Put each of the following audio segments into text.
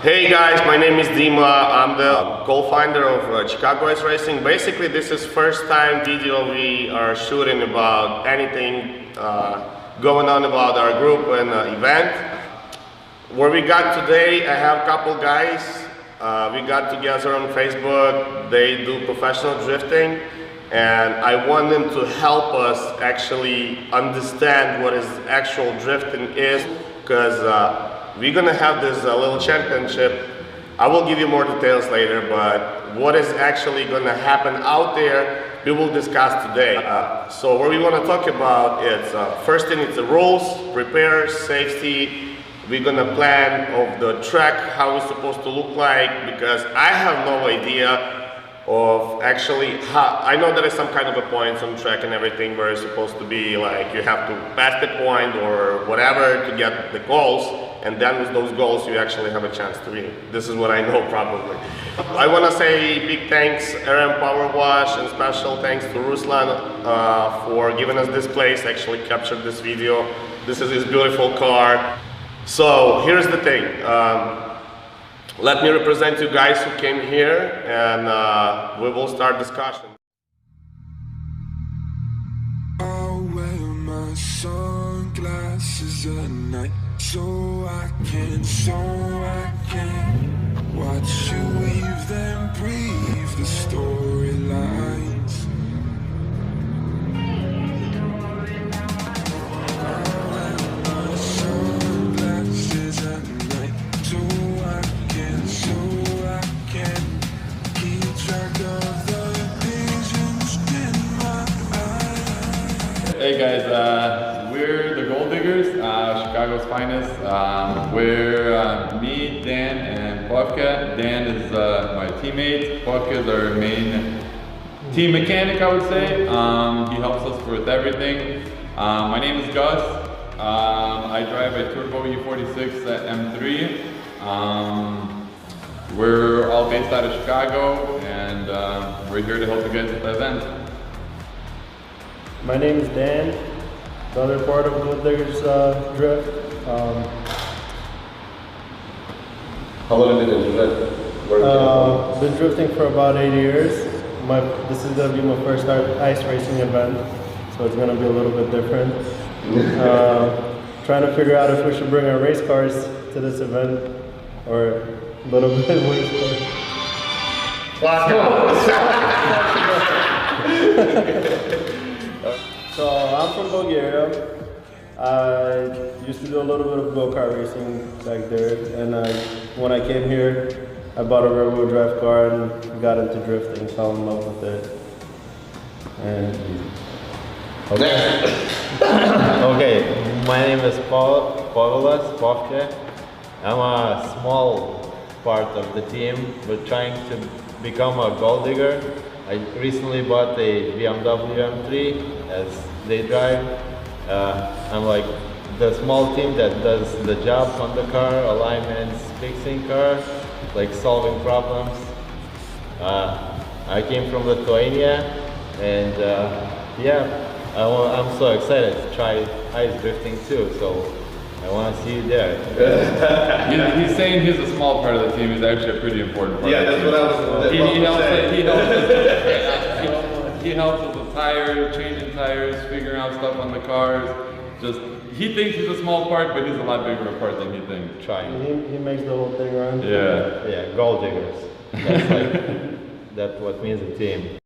Hey guys, my name is Dima. I'm the co-founder of chicagoiceracing. Basically, this is first time video we are shooting about anything going on about our group and event. Where we got today, I have a couple guys. We got together on Facebook. They do professional drifting, and I want them to help us actually understand what is actual drifting is, because we're gonna have this little championship. I will give you more details later, but what is actually gonna happen out there, we will discuss today. So what we wanna talk about is, first thing is the rules, repair, safety. We're gonna plan of the track, how it's supposed to look like, because I have no idea of actually how. I know there is some kind of a points on track and everything where it's supposed to be like you have to pass the point or whatever to get the goals, and then with those goals you actually have a chance to win. This is what I know probably. I want to say big thanks RM Power Wash, and special thanks to Ruslan for giving us this place, actually captured this video. This is his beautiful car. So here's the thing. Let me represent you guys who came here, and we will start discussion. I'll wear my sunglasses at night so I can watch you weave them, breathe the storylines. I'll wear my sunglasses at night so I can keep track of the visions in my eyes. Hey guys, we're the Golddiggers, Chicago's finest. We're me, Dan, and Bovka. Dan is my teammate. Bovka is our main team mechanic, I would say. He helps us with everything. My name is Gus. I drive a Turbo E46 M3. We're all based out of Chicago, and we're here to help you guys with the event. My name is Dan, the other part of Golddiggers Drift. How long have you been drifting? Been drifting for about 8 years. This is going to be my first ice racing event, so it's going to be a little bit different. Trying to figure out if we should bring our race cars to this event, or a little bit worse. So I'm from Bulgaria. I used to do a little bit of go-kart racing back there, and when I came here, I bought a rear-wheel drive car and got into drifting, fell in love with it. And Okay, my name is Povke. I'm a small part of the team. We're trying to become a gold digger. I recently bought a BMW M3 as they drive. I'm like the small team that does the job on the car, alignments, fixing cars, like solving problems. I came from Lithuania, and yeah, I'm so excited to try ice drifting too, so I want to see you there. He's saying he's a small part of the team. He's actually a pretty important part of the team. Yeah, that's what I was He helps us with tires, changing tires, figuring out stuff on the cars. Just, he thinks he's a small part, but he's a lot bigger a part than he thinks. Trying. he makes the whole thing run. Yeah. Yeah, gold diggers. That's like, that's what means a team.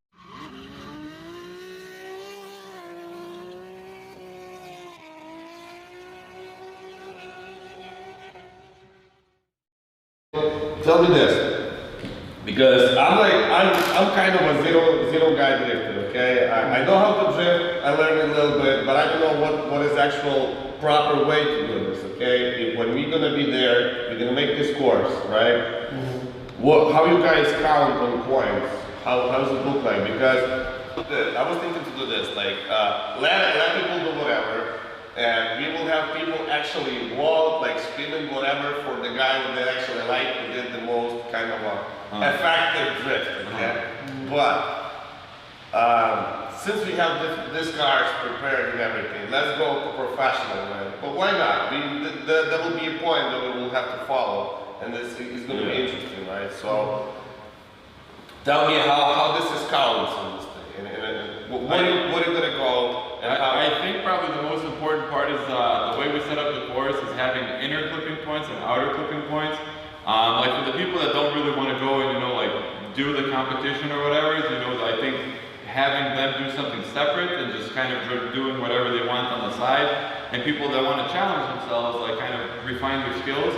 Tell me this, Because I'm kind of a zero guy drifter, okay? I know how to drift, I learned a little bit, but I don't know what is actual proper way to do this, okay? When we're gonna be there, we're gonna make this course, right? How you guys count on points? How does it look like? Because I was thinking to do this, like let people do whatever, and we will have people actually walk, like spinning whatever for the guy that they actually like, who did the most kind of effective drift, okay? But since we have this cars prepared and everything, let's go professional, right? But why not? There will be a point that we will have to follow, and this is going to be interesting, right? So tell me how this is counts in this thing, and where are you going to go? I think probably the most important part is the way we set up the course is having inner clipping points and outer clipping points. Like for the people that don't really want to go and like do the competition or whatever, I think having them do something separate and just kind of doing whatever they want on the side, and people that want to challenge themselves, like kind of refine their skills,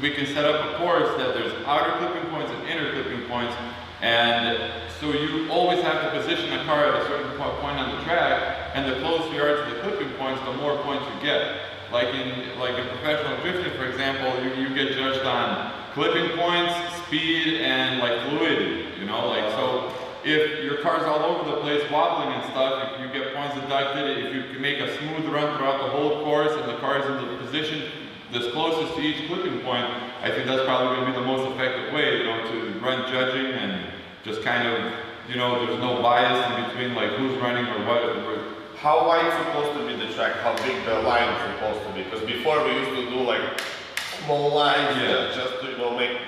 we can set up a course that there's outer clipping points and inner clipping points, and so you always have to position a car at a certain point on the track, and the closer you are to the clipping points, the more points you get. Like in professional drifting, for example, you get judged on clipping points, speed, and like fluidity. So if your car's all over the place wobbling and stuff, you get points deducted. If you can make a smooth run throughout the whole course and the car is in the position that's closest to each clipping point, I think that's probably going to be the most effective way, to run judging and just kind of, there's no bias in between like who's running or what. How wide is supposed to be the track? How big the line is supposed to be? Because before we used to do like small lines, just to make.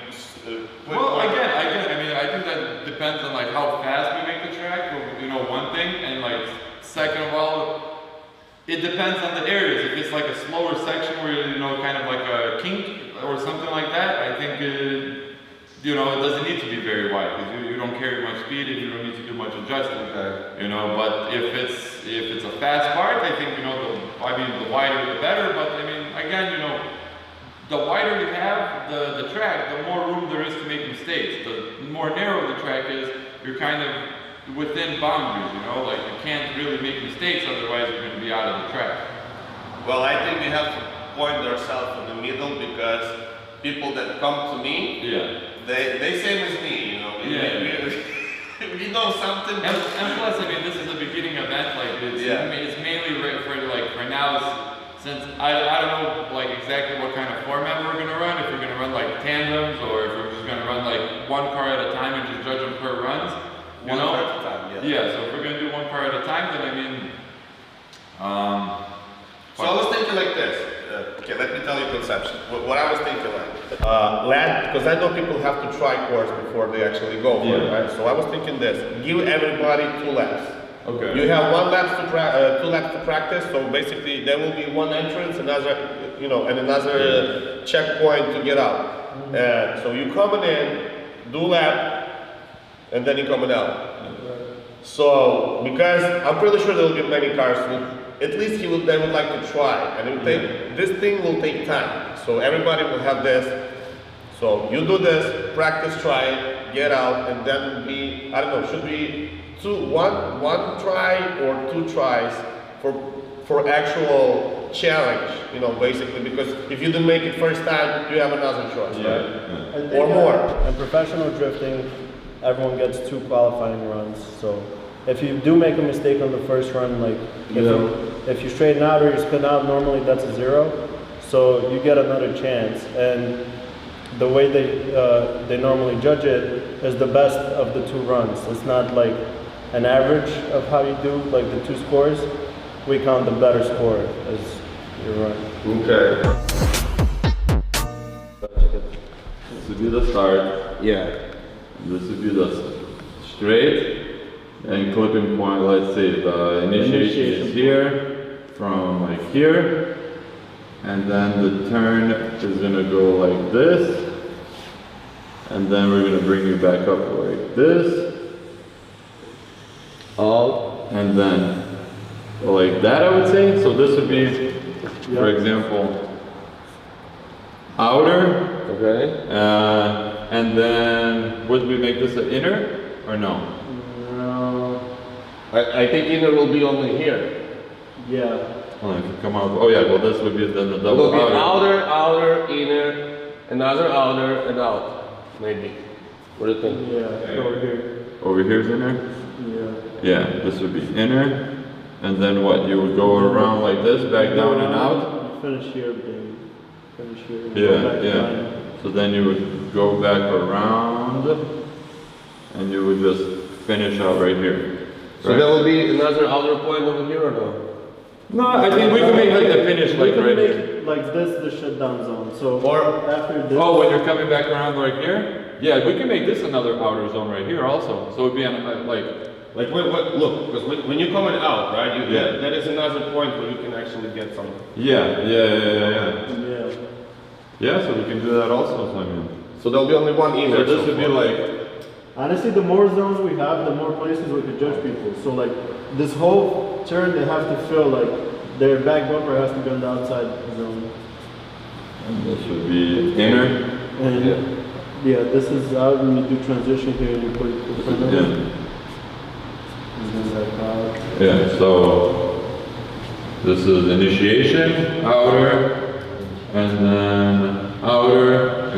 Well, again, I think that depends on like how fast we make the track. One thing, and like second of all, it depends on the areas. If it's like a slower section where kind of like a kink or something like that, I think it doesn't need to be very wide because you don't carry much speed and you don't need to do much adjusting. Okay. But if it's a fast part, I think the wider the better. But again, the wider you have the track, the more room there is to make mistakes. The more narrow the track is, you're kind of within boundaries. Like you can't really make mistakes, otherwise you're going to be out of the track. Well, I think we have to point ourselves in the middle because people that come to me, they same as me, we know something. And plus, this is a beginning event. Like it's mainly for now. Since I don't know like exactly what kind of format we're gonna run. If we're gonna run like tandems or if we're just gonna run like one car at a time and just judge them per runs. One car at a time. Yeah. So if we're gonna do one car at a time, then So I was thinking like this. Okay, let me tell you conception. What I was thinking like, because I know people have to try course before they actually go for it, right? So I was thinking this: give everybody 2 laps. Okay. You have 2 laps to practice. So basically, there will be one entrance, another, and another checkpoint to get out. So you coming in, do lap, and then you coming out. So because I'm pretty sure there will be many cars who, at least they would like to try, and this thing will take time. So everybody will have this. So you do this, practice, try it, get out, and then should be one try or 2 tries for actual challenge, basically, because if you didn't make it first time, you have another choice, right? Or more. In professional drifting, everyone gets 2 qualifying runs. So if you do make a mistake on the first run, like if you straighten out or you spin out, normally that's a 0. So you get another chance. And the way they normally judge it is the best of the 2 runs. It's not like an average of how you do, like the 2 scores. We count the better score as your run. Okay. This would be the start. Yeah. This would be the straight and clipping point. Let's say the initiation is here, from like here, and then the turn is gonna go like this, and then we're gonna bring you back up like this. And then like that, I would say. So this would be, for example, outer, And then, would we make this an inner or no? No. I think inner will be only here. Yeah. Oh, if you come out, oh yeah, well this would be then the It double will be outer. outer, inner, another outer, and out. Maybe. What do you think? Yeah. Over here. Over here's inner? Yeah. Yeah, this would be inner. And then what, you would go around like this, back down and out? Finish here, baby. Finish here. and go Yeah, back yeah. down. So then you would go back around and you would just finish out right here. So there will be another outer point over here or no? No, I think we can make like the finish We like can right make here. like this the shutdown zone. So Or- after this. Oh, when you're coming back around right here? Yeah, we can make this another outer zone right here also. So it'd be like, Like, look, because when you're coming out, right, Yeah. that is another point where you can actually get some. yeah. Yeah. Yeah, so we can do that also, so I mean. So there'll be only one So inner. this would be like, Honestly, the more zones we have, the more places we could judge people. So like this whole turn, they have to feel like their back bumper has to be on the outside zone. this would be inner. And yeah, this is out when you do transition here and you put it in front of it. Yeah. And then back out. Yeah, so this is initiation, outer, and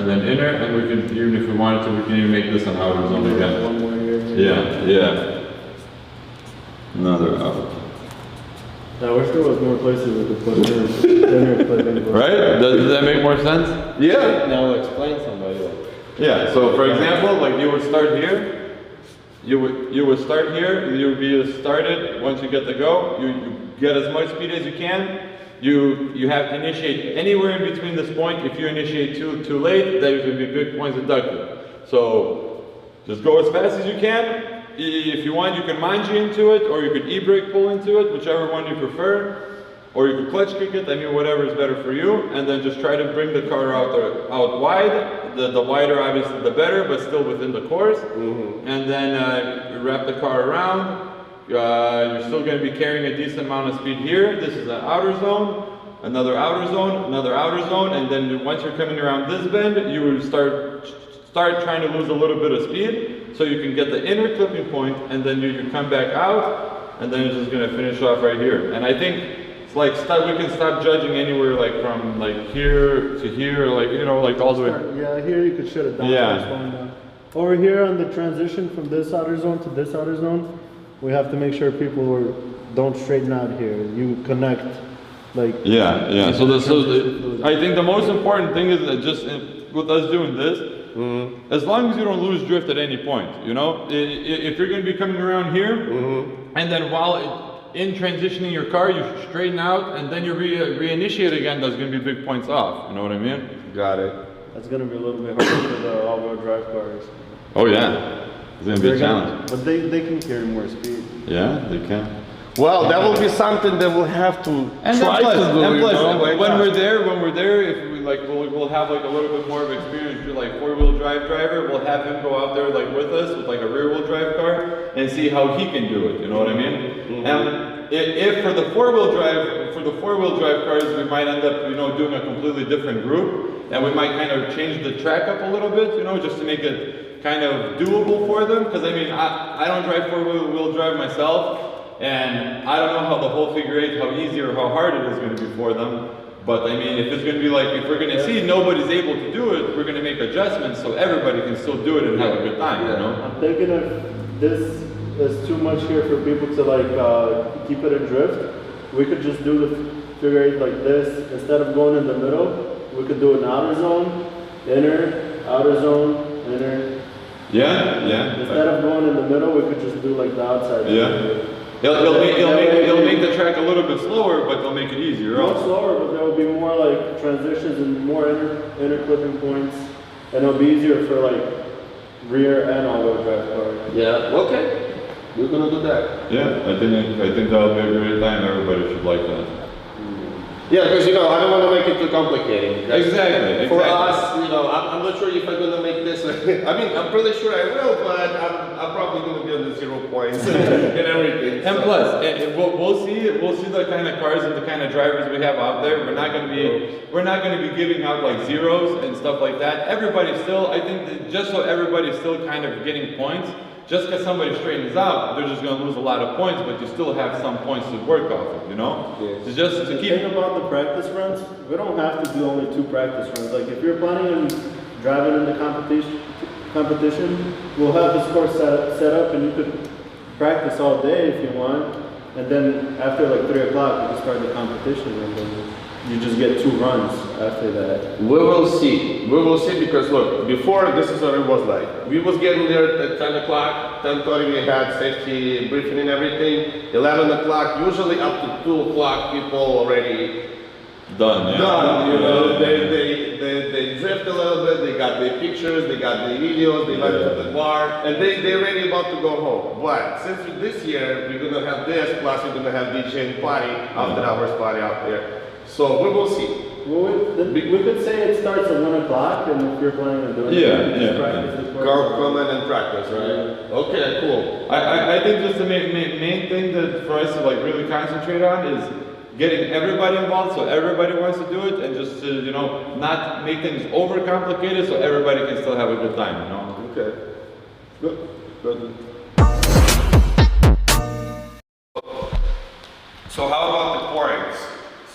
then inner, and we can, even if we wanted to, we can even make this an outer zone again. One more here. Yeah. Another out. I wish there was more places we could put inner clipping. Right? Does that make more sense? Yeah. Now explain somebody. Yeah, so for example, like you would start here, you would start here, you would be started, once you get the go, you get as much speed as you can, you have to initiate anywhere in between this point. If you initiate too late, there's going to be big points deducted. So just go as fast as you can. If you want, you can manji into it, or you could e-brake pull into it, whichever one you prefer. Or you could clutch kick it, I mean whatever is better for you, and then just try to bring the car out wide. The wider obviously the better, but still within the course. And then wrap the car around. You're still going to be carrying a decent amount of speed here. This is an outer zone, another outer zone, another outer zone, and then once you're coming around this bend, you would start trying to lose a little bit of speed, so you can get the inner clipping point, and then you can come back out, and then you're just going to finish off right here. And I think it's like we can stop judging anywhere, like from like here to here, like like all the way. Yeah, here you could shut it down. Yeah. This one down. Over here on the transition from this outer zone to this outer zone, we have to make sure people don't straighten out here. You connect, like. Yeah. So I think the most important thing is that just with us doing this, as long as you don't lose drift at any point, if you're going to be coming around here, and then while in transitioning your car, you straighten out, and then you reinitiate again, there's going to be big points off. You know what I mean? Got it. That's going to be a little bit harder for the all-wheel drive cars. Oh yeah, it's going to be a challenge. But they can carry more speed. Yeah, they can. Well, that will be something that we'll have to And try plus, to do. and plus, Like when that. we're there, if we we'll have like a little bit more of experience with like four-wheel drive driver. We'll have him go out there like with us with like a rear-wheel drive car and see how he can do it. You know what I mean? And if for the four-wheel drive cars, we might end up doing a completely different group, and we might kind of change the track up a little bit, just to make it kind of doable for them. Because I mean, I don't drive four-wheel drive myself. And I don't know how the whole figure eight, how easy or how hard it is going to be for them. But I mean, if it's going to be like, if we're going to see nobody's able to do it, we're going to make adjustments so everybody can still do it and have a good time, I'm thinking if this is too much here for people to like keep it adrift, we could just do the figure eight like this. Instead of going in the middle, we could do an outer zone, inner, outer zone, inner. Yeah. Instead of going in the middle, we could just do like the outside. Yeah. It'll make the track a little bit slower, but they'll make it easier. Not Also. slower, but there will be more like transitions and more inner clipping points, and it'll be easier for like rear and all-wheel drive cars. Yeah. Okay. We're gonna do that. Yeah, I think that'll be a great time. Everybody should like that. Yeah, because I don't want to make it too complicated. Exactly. For us, I'm not sure if I'm gonna make this. I mean, I'm pretty sure I will, but I'm probably gonna be on this 0 points and everything. And So- plus, we'll see the kind of cars and the kind of drivers we have out there. We're not going to be giving out like zeros and stuff like that. Everybody's still, I think, that just so everybody's still kind of getting points. Just because somebody straightens out, they're just going to lose a lot of points, but you still have some points to work off of, you know? Yes. It's just to The keep. thing about the practice runs, we don't have to do only 2 practice runs. Like if you're planning on driving in the competition, we'll have the course set up and you could practice all day if you want. And then after like 3 o'clock, you can start the competition and then you just get 2 runs after that. We will see. We will see because look, before this is what it was like. We was getting there at 10 o'clock, 10:30 we had safety briefing and everything. 11 o'clock, usually up to 2 o'clock people already Done, yeah. done. You know, they drift a little bit, they got their pictures, they got their videos, they went to the bar, and they're ready about to go home. But since this year we're gonna have this, plus we're gonna have DJ and party, after hours party out there. So we will see. Well, we could say it starts at 1 o'clock, and if you're planning on doing Yeah, it, yeah. practice the course. Come in and practice, right? Okay, cool. I think just the main thing that for us to like really concentrate on is getting everybody involved so everybody wants to do it and just to, you know, not make things overcomplicated so everybody can still have a good time, you know? Okay. Good. So how about the points?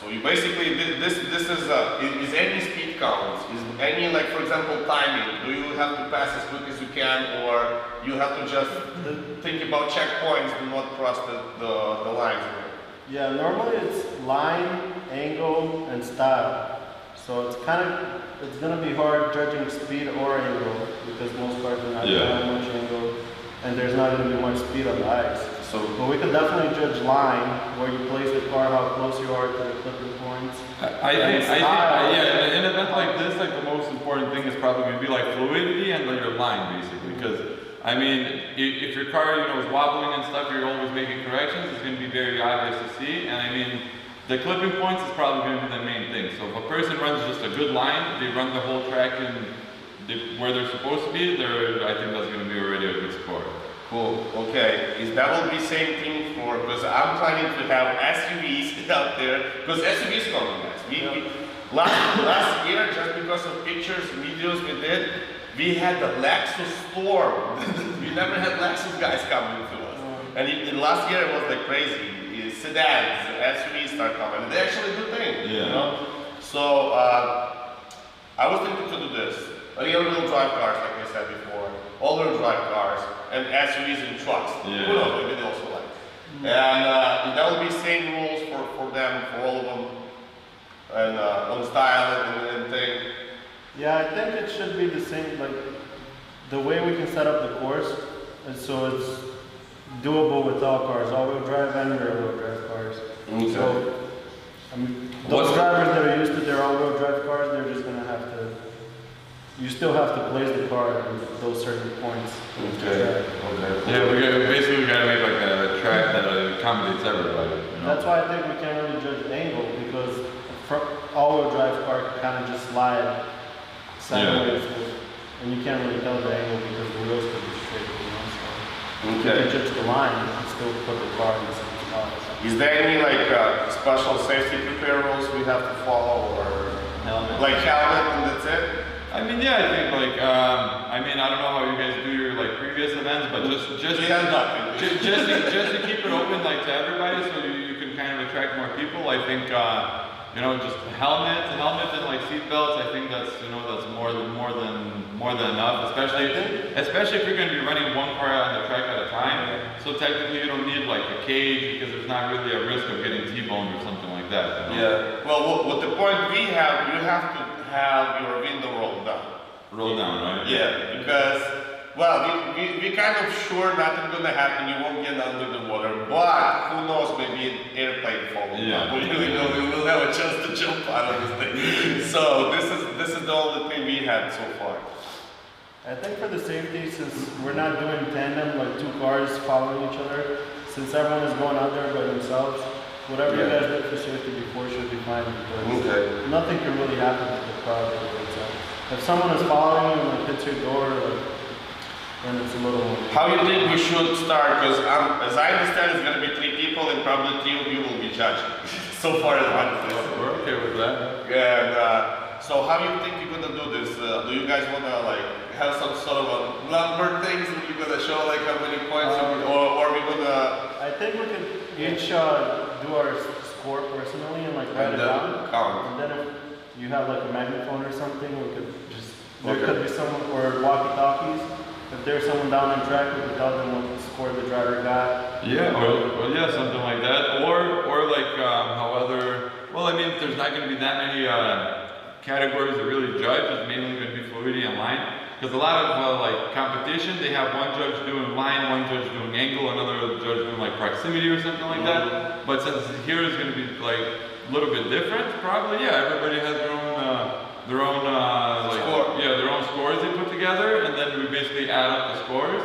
So you basically, this is any speed counts? Is any, like for example, timing? Do you have to pass as quick as you can, or you have to just think about checkpoints, do not cross the lines? Yeah, normally it's line, angle, and style. So it's gonna be hard judging speed or angle because most cars are not gonna have much angle, and there's not gonna be much speed on the ice. But we could definitely judge line, where you place the car, how close you are to the clipping points. I think, yeah, in an event like this, like the most important thing is probably going to be like fluidity and like your line, basically. Because I mean, if your car, you know, is wobbling and stuff, you're always making corrections. It's going to be very obvious to see. And I mean, the clipping points is probably going to be the main thing. So if a person runs just a good line, they run the whole track in where they're supposed to be. I think that's going to be already a good score. Cool. Okay. That will be same thing for, because I'm planning to have SUVs out there, because SUVs coming guys. Last year, just because of pictures, videos we did, we had the Lexus storm. We never had Lexus guys coming to us. And last year it was like crazy. Sedans, SUVs start coming. And they actually do things. Yeah. You know? So I was thinking to do this. Rear-wheel drive cars, like I said before, all-wheel drive cars, and SUVs and trucks. Yeah. Who knows, maybe they also like. And that will be same rules for them, for all of them, and on style and thing. Yeah, I think it should be the same, like, the way we can set up the course, and so it's doable with all cars, all-wheel drive and rear-wheel drive cars. Okay. So, I mean, those drivers that are used to their all-wheel drive cars, they're just gonna have to, you still have to place the car in those certain points. Okay. Yeah, we gotta make like a track that accommodates everybody. You know? That's why I think we can't really judge angle, because all-wheel drive car can kind of just slide sideways, and you can't really tell the angle because the wheels could be straight, you know. So Okay. you can judge the line, you can still put the car in the same spot. Is there any like special safety prepare rules we have to follow, or like helmet and that's it? I mean, yeah, I think like, I mean, I don't know how you guys do your like previous events, but just We have nothing. just to keep it open like to everybody, so you can kind of attract more people. I think you know, just helmet and like seat belts. I think that's, you know, that's more than enough. Especially if you're going to be running one car on the track at a time. So technically, you don't need like a cage because there's not really a risk of getting T-boned or something like that. You know? Yeah. Well, what the point we have, you have to have your window rolled down. Roll down, right? Yeah, because, well, we kind of sure nothing gonna happen, you won't get under the water, but who knows, maybe an airplane falls down. We really know, we will have a chance to jump out of this thing. So this is the only thing we had so far. I think for the safety, since we're not doing tandem, like 2 cars following each other, since everyone is going out there by themselves, whatever you guys did for safety before should be fine, because nothing can really happen with the car. If someone is following you and like hits your door, like, and it's a little more. How you think we should start? Because as I understand, it's going to be 3 people, and probably 3 of you will be judging. So far as one. We're okay with that. And so how do you think you're gonna do this? Do you guys wanna like have some sort of a number things that you're gonna show like how many points or we gonna I think we could each do our score personally and like write it down. count? And then if you have like a magnaphone or something, we could just, there Okay. could be someone, or walkie-talkies. If there's someone down on track, we could tell them what score the driver got. Yeah, or yeah, something like that. Or like how other, well, I mean, there's not going to be that many categories that really judge. It's mainly going to be fluidity and line. Because a lot of like competition, they have one judge doing line, one judge doing angle, another judge doing like proximity or something like that. But since here is going to be like a little bit different, probably, yeah, everybody has their own like, Score. yeah, their own scores they put together, and then we basically add up the scores,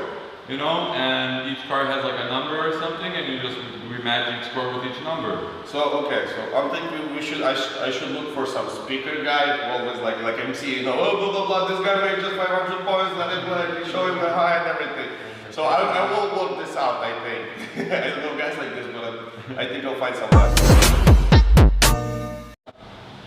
you know, and each car has like a number or something, and you just rematch each score with each number. So okay, so I'm thinking we should I should look for some speaker guy who always like MC, you know, oh blah blah blah, this guy made just 500 points, let him like show him the high and everything. So I will work this out, I think. I don't know guys like this, but I think I'll find someone.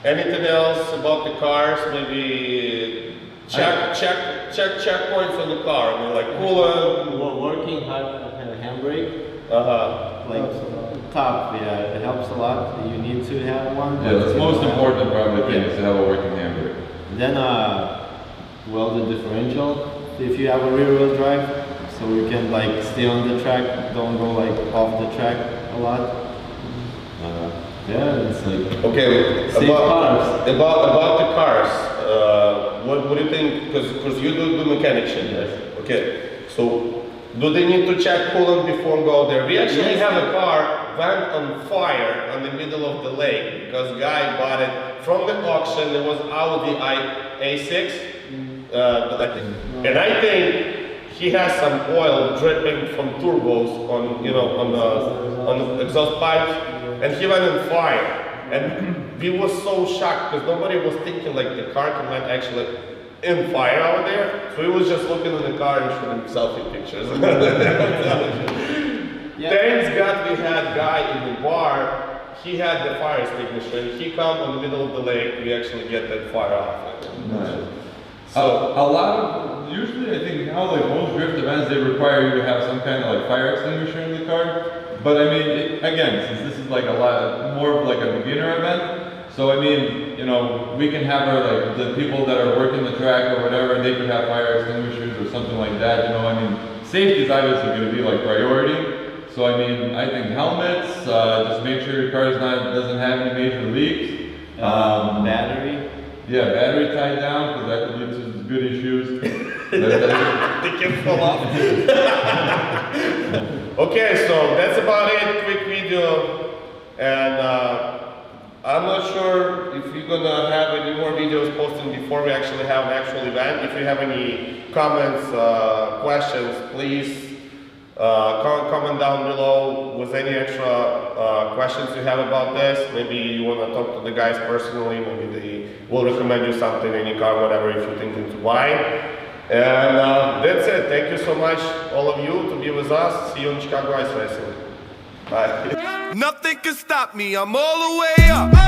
Anything else about the cars? Maybe checkpoints on the car. I mean, like coolant. Working handbrake, Like top, yeah, it helps a lot. You need to have one. Yeah, that's most important probably thing is to have a working handbrake. Then, well, the differential. If you have a rear wheel drive, so you can like stay on the track, don't go like off the track a lot. Yeah, it's like okay, safe cars. about the cars. What do you think? Because you do mechanic shit. Yes. Okay, so do they need to check coolant before go there? We actually Yes. have a car went on fire on the middle of the lake because guy bought it from the auction. It was Audi A6, and I think he has some oil dripping from turbos on on the exhaust pipes, and he went on fire. And we were so shocked because nobody was thinking like the car can went actually in fire out there. So he was just looking in the car and shooting selfie pictures. Thanks God we had guy in the bar. He had the fire extinguisher and he come in the middle of the lake. We actually get that fire off. Nice. So A lot of, usually I think now like most drift events, they require you to have some kind of like fire extinguisher in the car. But I mean, again, since this is like a lot more of like a beginner event, so I mean, you know, we can have our like the people that are working the track or whatever, they could have fire extinguishers or something like that. You know, I mean, safety is obviously going to be like priority. So I mean, I think helmets, just make sure your car doesn't have any major leaks. Battery. Yeah, battery tied down because that could lead to some good issues. they can fall off. Okay, so that's about it. Quick video, and I'm not sure if you're gonna have any more videos posted before we actually have an actual event. If you have any comments, questions, please comment down below with any extra questions you have about this. Maybe you want to talk to the guys personally. Maybe they will recommend you something, any car, whatever, if you're thinking to buy. And that's it. Thank you so much, all of you, to be with us. See you in Chicago Ice Racing. Bye. Nothing can stop me, I'm all the way up.